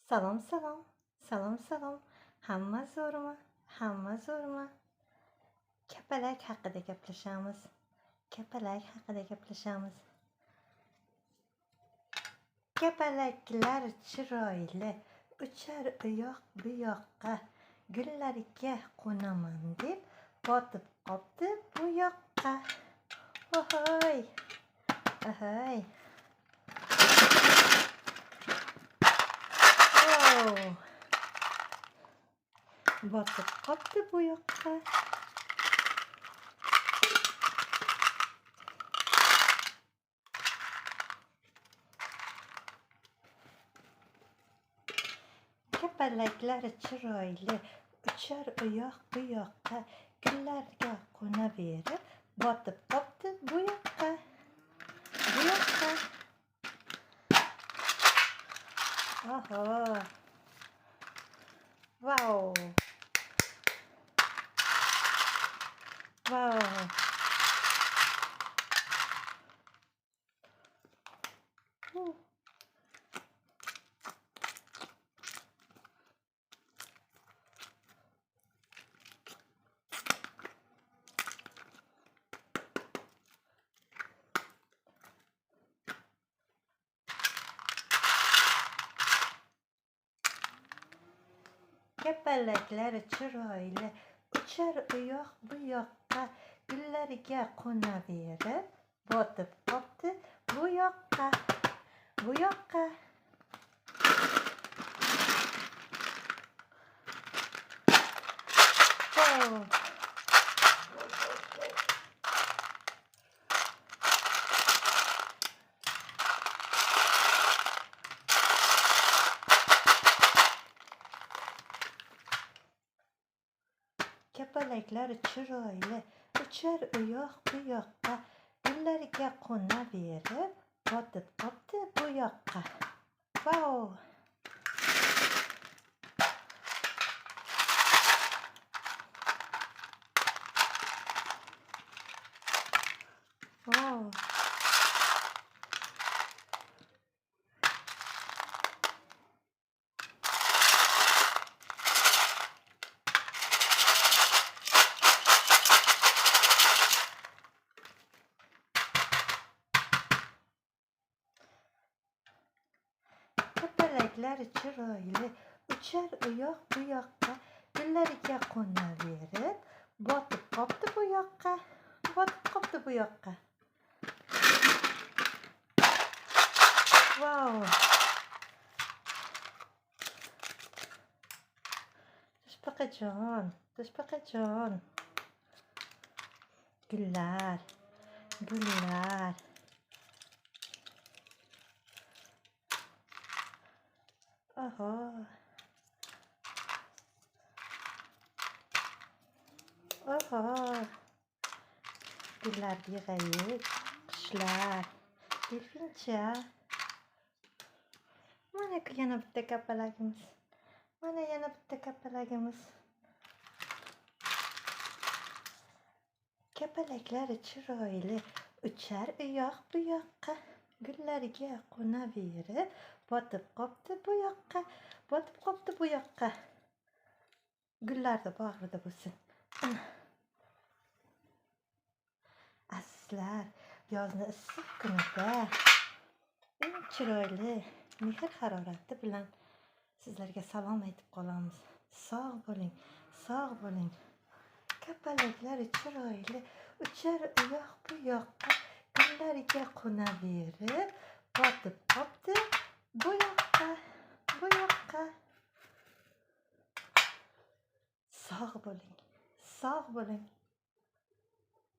Salom, salom. Salom, salom. Hamma zo'rmi? Hamma zo'rmi? Kapalak haqida gaplashamiz. Kapalak haqida gaplashamiz. Kapalaklar chiroyli, uchar u yoq bu yoqqa. Gullarga qo'naman deb botib qopti bu yoqqa. Ohoy. Ohoy. Botib qopti bu yoqqa. Kapalaklar chiroyli, uchar u yoq bu yoqqa. Gullarga qo'naverib, botib qopti bu yoqqa. Bu yoqqa. Oho. Vau. Vau. Kapalaklar chiroyli, uchar u yoq bu yoqqa. Gullarga qo'naverib, botib qopti bu yoqqa. Bu yoqqa. Oh. Kapalaklar chiroyli, uchar u yoq bu yoqqa. Gullarga qo'naverib, botib qopti bu yoqqa. Vau. Vau. Kapalaklar chiroyli, uchar u yoq bu yoqqa. Gullarga qo'naverib, botib qopti bu yoqqa. Botib qopti bu yoqqa. Vau. Toshbaqajon, toshbaqajon. Gullar, gullar. Oho. Oho. Gullar beg'ayib, qushlar, delfincha. Mana yana bitta kapalagimiz. Mana yana bitta kapalagimiz. Kapalaklar chiroyli, uchar u yoq bu yoqqa. Gullarga qo'naverib, botib qopti bu yoqqa. Botib qopti bu yoqqa. Gullarda bag'rida bo'lsin. Azizlar, yozni issiq kunida eng chiroyli mehr harorati bilan sizlarga salom aytib qolamiz. Sog' bo'ling, sog' bo'ling. Kapalaklar chiroyli, uchar u yoq bu yoqqa. Gullarga qo'naverib, botib qopti bu yoqqa. Bu yoqqa. Sog' bo'ling, sog' bo'ling.